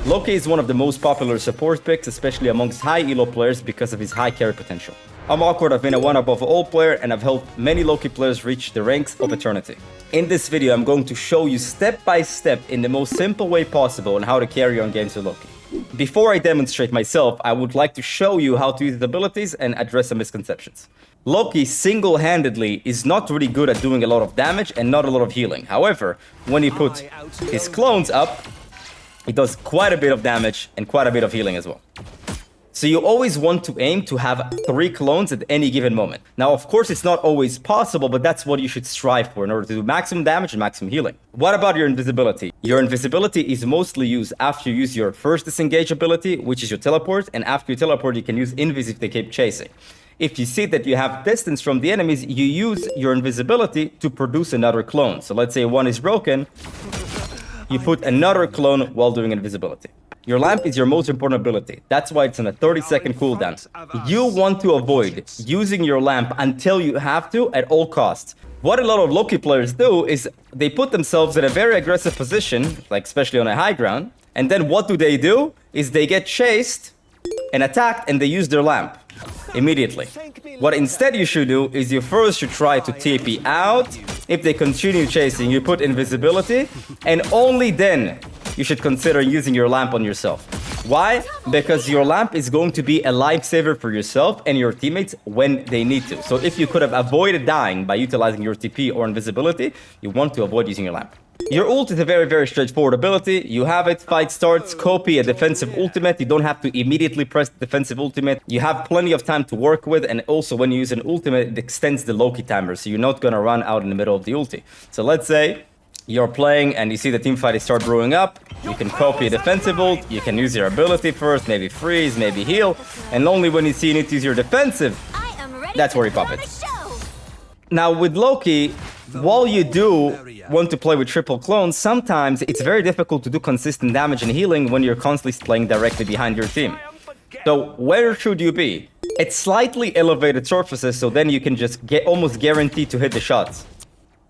Loki is one of the most popular support picks, especially amongst high elo players because of his high carry potential. I'm Awkward, I've been a one above all player, and I've helped many Loki players reach the ranks of eternity. In this video, I'm going to show you step by step in the most simple way possible on how to carry on games with Loki. Before I demonstrate myself, I would like to show you how to use his abilities and address some misconceptions. Loki single-handedly is not really good at doing a lot of damage and not a lot of healing. However, when you put his clones up, he does quite a bit of damage and quite a bit of healing as well. So you always want to aim to have 3 clones at any given moment. Now, of course, it's not always possible, but that's what you should strive for in order to do maximum damage and maximum healing. What about your invisibility? Your invisibility is mostly used after you use your first disengage ability, which is your teleport, and after you teleport, you can use invis if they keep chasing. If you see that you have distance from the enemies, you use your invisibility to produce another clone. So let's say one is broken, you put another clone while doing invisibility. Your lamp is your most important ability. That's why it's on a 30-second cooldown. You want to avoid using your lamp until you have to at all costs. What a lot of Loki players do is they put themselves in a very aggressive position, like especially on a high ground, and then what do? Is they get chased and attacked and they use their lamp immediately. What instead you should do is you first should try to TP out. If they continue chasing, you put invisibility, and only then you should consider using your lamp on yourself. Why? Because your lamp is going to be a lifesaver for yourself and your teammates when they need to. So if you could have avoided dying by utilizing your TP or invisibility, you want to avoid using your lamp. Your ult is a very, very straightforward ability. You have it, fight starts, copy a defensive ultimate. You don't have to immediately press the defensive ultimate. You have plenty of time to work with, and also when you use an ultimate, it extends the Loki timer, so you're not gonna run out in the middle of the ulti. So let's say you're playing and you see the teamfight start brewing up. You can copy a defensive ult, you can use your ability first, maybe freeze, maybe heal, and only when you see you need to use your defensive, that's where you pop it. Now with Loki, while you do want to play with triple clones, sometimes it's very difficult to do consistent damage and healing when you're constantly playing directly behind your team. So where should you be? At slightly elevated surfaces, so then you can just get almost guaranteed to hit the shots.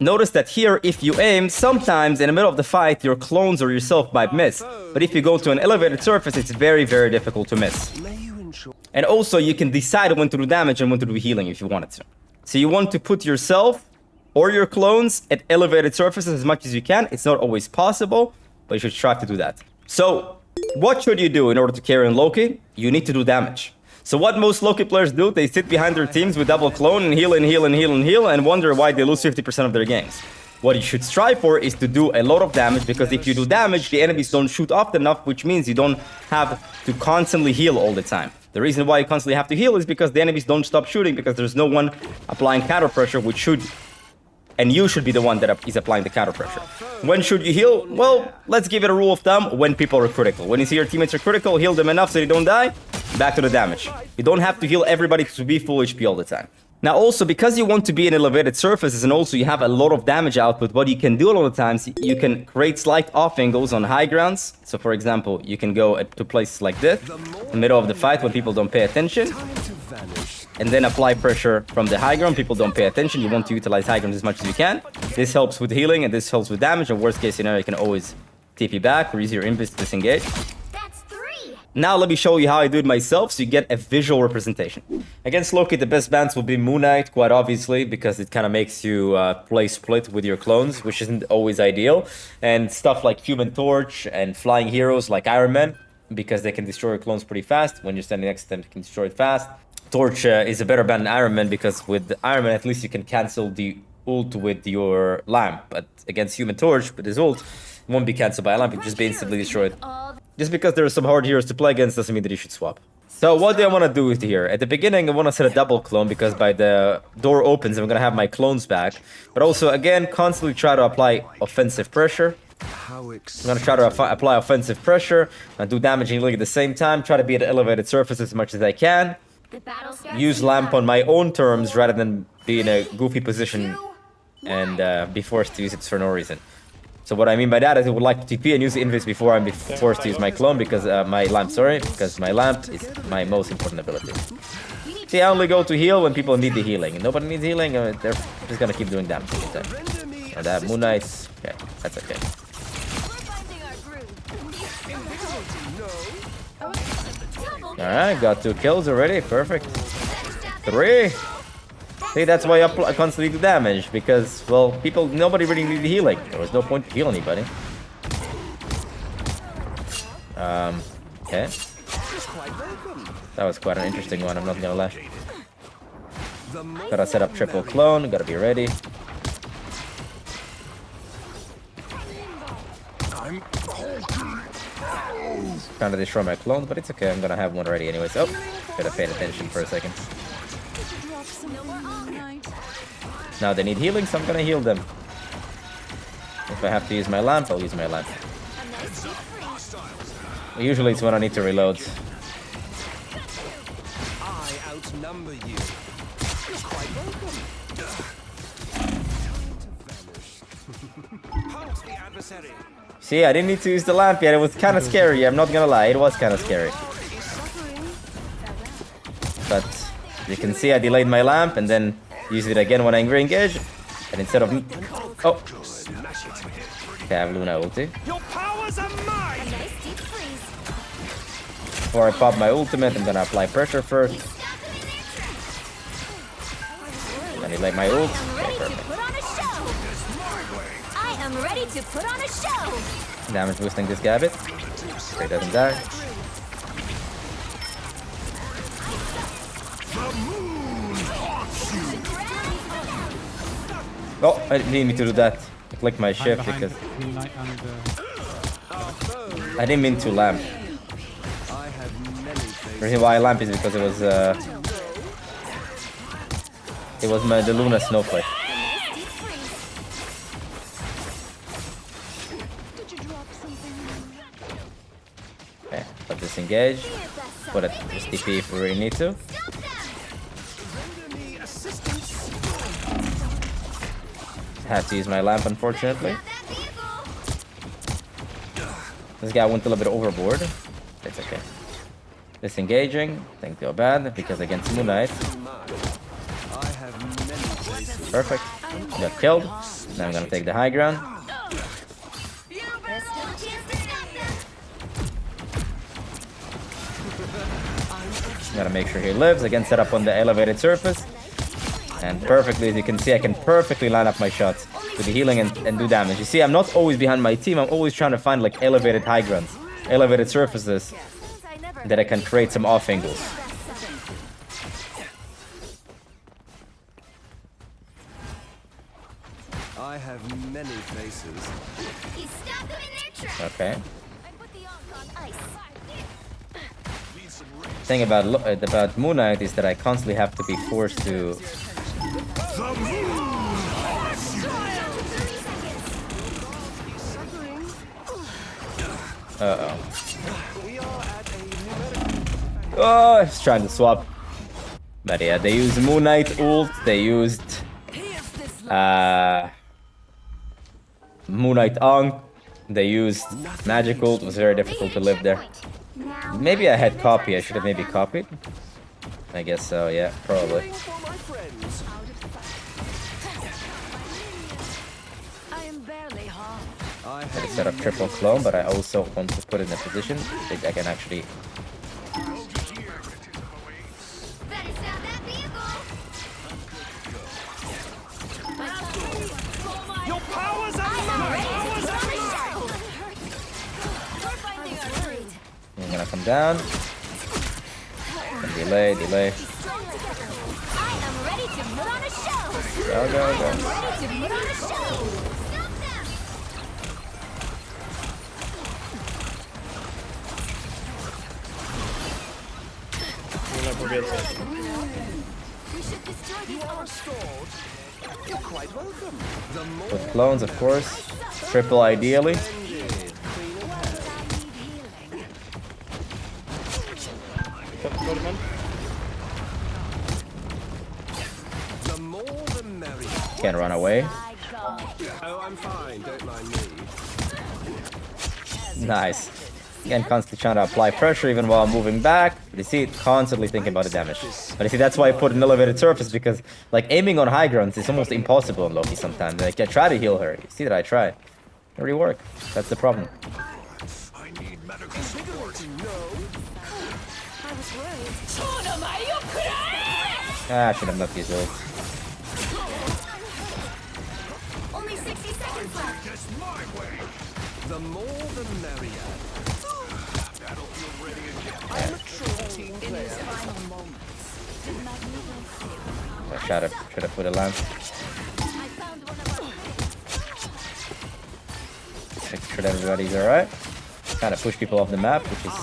Notice that here, if you aim, sometimes in the middle of the fight, your clones or yourself might miss. But if you go to an elevated surface, it's very, very difficult to miss. And also, you can decide when to do damage and when to do healing if you wanted to. So you want to put yourself or your clones at elevated surfaces as much as you can. It's not always possible, but you should strive to do that. So, what should you do in order to carry on Loki? You need to do damage. So what most Loki players do, they sit behind their teams with double clone and heal and heal and heal and heal and wonder why they lose 50% of their games. What you should strive for is to do a lot of damage, because if you do damage, the enemies don't shoot often enough, which means you don't have to constantly heal all the time. The reason why you constantly have to heal is because the enemies don't stop shooting, because there's no one applying counter pressure, which should... And you should be the one that is applying the counter pressure. When should you heal? Well, let's give it a rule of thumb. When people are critical. When you see your teammates are critical, heal them enough so they don't die. Back to the damage. You don't have to heal everybody to be full HP all the time. Now also, because you want to be in elevated surfaces and also you have a lot of damage output, what you can do a lot of times, you can create slight off angles on high grounds. So for example, you can go to places like this, in the middle of the fight when people don't pay attention. And then apply pressure from the high ground. People don't pay attention. You want to utilize high ground as much as you can. This helps with healing and this helps with damage. And worst case scenario, you can always TP back or use your invis to disengage. That's 3. Now let me show you how I do it myself so you get a visual representation. Against Loki, the best bans will be Moon Knight, quite obviously, because it kind of makes you play split with your clones, which isn't always ideal. And stuff like Human Torch and flying heroes like Iron Man, because they can destroy your clones pretty fast. When you're standing next to them, they can destroy it fast. Torch is a better ban than Iron Man, because with Iron Man, at least you can cancel the ult with your lamp. But against Human Torch, with his ult, it won't be cancelled by a lamp, it just be instantly destroyed. Just because there are some hard heroes to play against doesn't mean that you should swap. So what do I want to do with here? At the beginning, I want to set a double clone, because by the door opens, I'm going to have my clones back. But also, again, constantly try to apply offensive pressure. I'm going to try to apply offensive pressure, and do damage and healing at the same time, try to be at elevated surface as much as I can. Use lamp on my own terms rather than be in a goofy position and be forced to use it for no reason. So what I mean by that is I would like to TP and use the invis before I'm forced to use my clone, because my lamp is my most important ability. See, I only go to heal when people need the healing. And nobody needs healing, they're just gonna keep doing damage all the time. And that Moon Knight, okay, that's okay. Alright, got 2 kills already. Perfect. 3. See, that's why I constantly do damage. Because, well, nobody really needed healing. There was no point to heal anybody. Okay. That was quite an interesting one, I'm not gonna lie. Gotta set up triple clone, gotta be ready. Trying to destroy my clones, but it's okay, I'm gonna have one ready anyways. Oh, should have paid attention for a second. Now they need healing, so I'm gonna heal them. If I have to use my lamp, I'll use my lamp. Usually it's when I need to reload. Outnumber you. Quite welcome. See, I didn't need to use the lamp yet. It was kind of scary. I'm not gonna lie, it was kind of scary. But you can see I delayed my lamp and then used it again when I re-engage. And instead of oh, okay, I have Luna ulti. Your powers are mine. Before I pop my ultimate, I'm gonna apply pressure first. Then delay my ult. Okay, perfect. I am ready to put on a show. Damage boosting this guy a bit. So he doesn't die. Oh, I didn't mean to do that. I clicked my shift because I didn't mean to lamp. The reason why I lamp is because it was the Luna snowflake. Okay, let's disengage. Put it just TP if we really need to. Have to use my lamp, unfortunately. This guy went a little bit overboard. It's okay. Disengaging. Think feel bad because against Moon Knight. Perfect. Got killed. Now I'm gonna take the high ground. Gotta make sure he lives. Again, set up on the elevated surface. And perfectly, as you can see, I can perfectly line up my shots with the healing and do damage. You see, I'm not always behind my team. I'm always trying to find like elevated high grounds, elevated surfaces that I can create some off angles. I have many faces. Okay. The thing about Moon Knight is that I constantly have to be forced to. Uh-oh. Oh, I was trying to swap. But yeah, they used Moon Knight ult, they used Moon Knight Ankh, they used Magic ult. It was very difficult to live there. Maybe I had copy, I should have maybe copied. I guess so, yeah, probably. I had to set up triple clone, but I also want to put it in a position that I can actually. Your powers are I'm gonna come down. And delay. Go. With clones, of course. Triple ideally. Can't run away. Oh, I'm fine. Don't mind me. Nice. Again, constantly trying to apply pressure even while moving back. You see, constantly thinking about the damage. But you see, that's why I put an elevated surface, because like aiming on high grounds is almost impossible on Loki sometimes. Like I try to heal her. You see that I try. It really work. That's the problem. I was worried. Ah, I should have left these old. Only 60 seconds left. Just my way. The more the merrier. That'll feel ready again. I'm a true team In player. his final moments, the magnificent. I should have put a lamp. I found one of our Make sure that everybody's alright. Trying to push people off the map, which is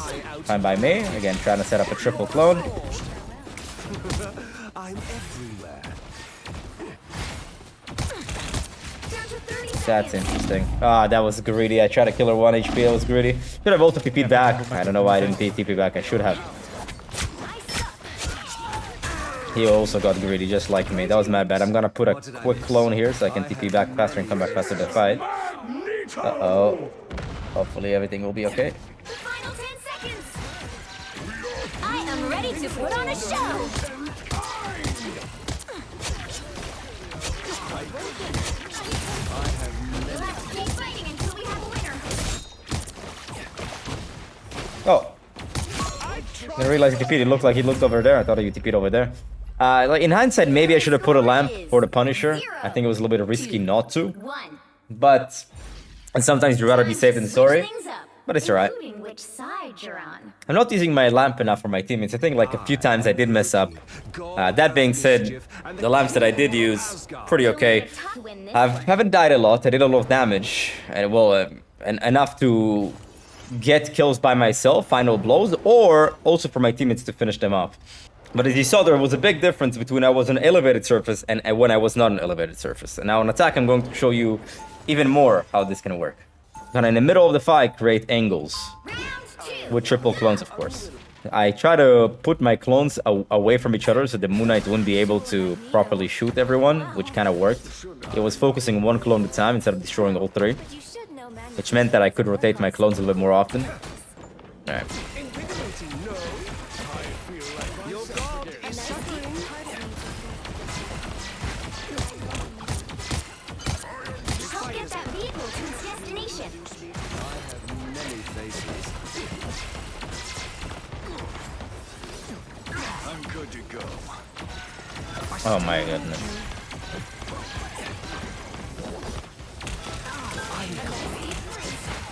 fine by me. Again, trying to set up a triple clone. I'm everywhere. That's interesting. Ah, that was greedy. I tried to kill her 1 HP. That was greedy. Should have also TP'd back. I don't know why I didn't TP back. I should have. He also got greedy, just like me. That was mad bad. I'm gonna put a quick clone here so I can TP back faster and come back faster to the fight. Uh-oh. Hopefully everything will be okay. the final 10 seconds. I am ready to put on a show. Keep fighting until we have a winner. Oh. I didn't realize he TP'd. It looked like he looked over there. I thought he TP'd over there. Like in hindsight, maybe I should have put a lamp for the Punisher. I think it was a little bit risky not to. But and sometimes you'd rather be safe than sorry. But it's alright. Which side you're on. I'm not using my lamp enough for my teammates. I think like a few times I did mess up. That being said, the lamps that I did use, pretty okay. I haven't died a lot. I did a lot of damage. And well, enough to get kills by myself, final blows, or also for my teammates to finish them off. But as you saw, there was a big difference between I was on an elevated surface and when I was not on an elevated surface. And now on attack, I'm going to show you even more how this can work. Gonna in the middle of the fight create angles with triple clones, of course. I try to put my clones away from each other so the Moon Knight wouldn't be able to properly shoot everyone, which kind of worked. It was focusing one clone at a time instead of destroying all three, which meant that I could rotate my clones a little bit more often. Alright. I'm good to go. Oh my goodness.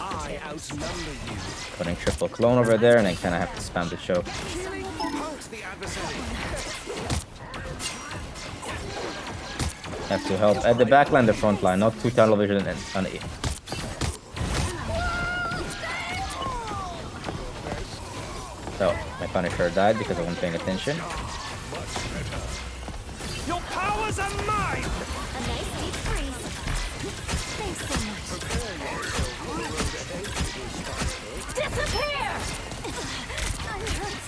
I outnumber you. Putting triple clone over there and I kind of have to spam the choke. Halt the adversary. Have to help at the back line, the front line, not two tunnel vision and on E. So, my Punisher died because I wasn't paying attention. Your powers are mine. A nice deep freeze. Thanks so much. Disappear! I'm hurt.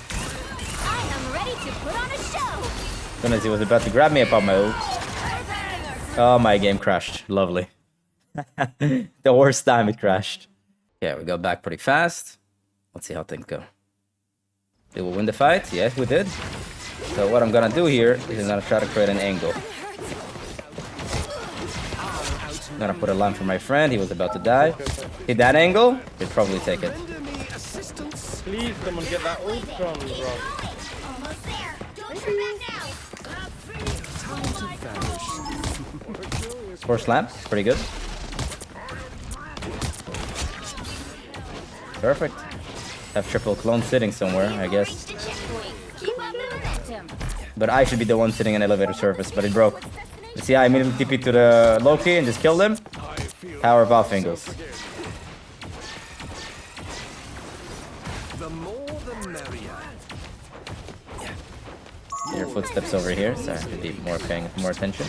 I am ready to put on a show. As soon as he was about to grab me, I popped my ult. Oh, my game crashed. Lovely. The worst time it crashed. Yeah, we got back pretty fast. Let's see how things go. Did we win the fight? Yes, we did. So what I'm gonna do here is I'm gonna try to create an angle. I'm gonna put a lamp for my friend. He was about to die. Hit that angle. He'd probably take it. Please, someone get that ult from me, bro. Almost there. Don't turn back now. First lamp. Pretty good. Perfect. Have triple clone sitting somewhere, I guess. Keep up the momentum. But I should be the one sitting in elevator surface, but it broke. You see, I immediately TP to the Loki and just killed him. Power of off angles. The more the merrier. Your footsteps over here, so I have to be paying more attention.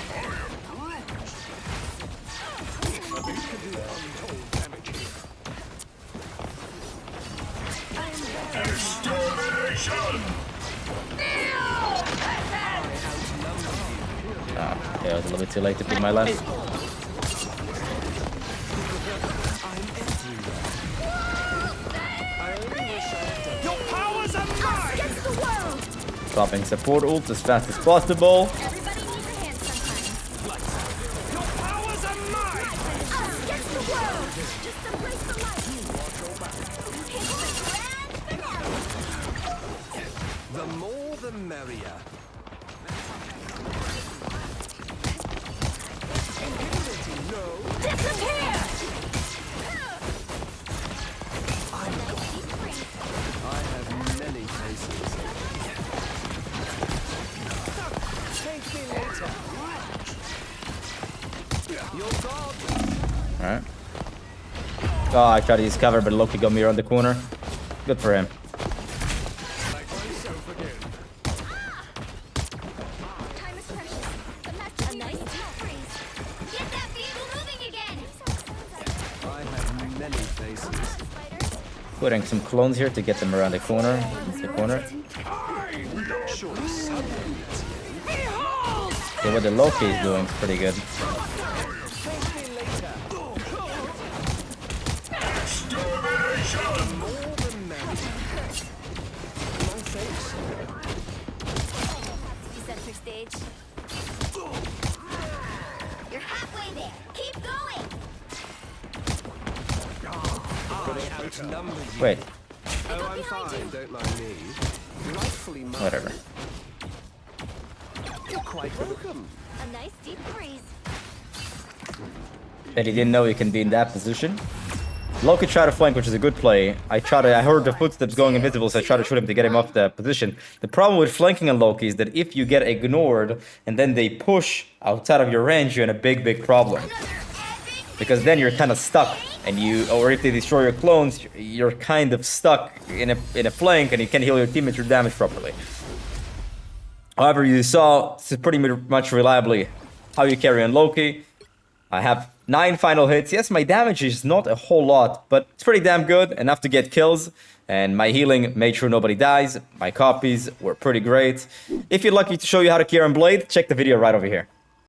Okay, I was a little bit too late to pick my left. Your powers are mine. Against the world. Stopping support ult as fast as possible. Everybody needs a hand sometimes. Your powers are mine. Against the world. Just embrace the light. merrier. Disappear! I have many faces. Thank me later. You're gone. Alright. Oh, I tried to use cover, but Loki got me around the corner. Good for him. Time is precious. A nice deep freeze. Get that vehicle moving again! I have many faces. Putting some clones here to get them around the corner. Okay, what the Loki is doing is pretty good. Center stage. You're halfway there. Keep going! I outnumber you. Wait, Oh, I'm fine. Don't mind me. Rightfully mine. whatever. You're quite welcome. A nice deep freeze. That he didn't know he can be in that position. Loki tried to flank, which is a good play. I heard the footsteps going invisible, so I tried to shoot him to get him off the position. The problem with flanking on Loki is that if you get ignored and then they push outside of your range, you're in a big problem. Because then you're kind of stuck, and or if they destroy your clones, you're kind of stuck in a flank, and you can't heal your teammates or damage properly. However, you saw this is pretty much reliably how you carry on Loki. I have 9 final hits. Yes, my damage is not a whole lot, but it's pretty damn good, enough to get kills. And my healing made sure nobody dies. My copies were pretty great. If you'd like me to show you how to carry on Blade, check the video right over here.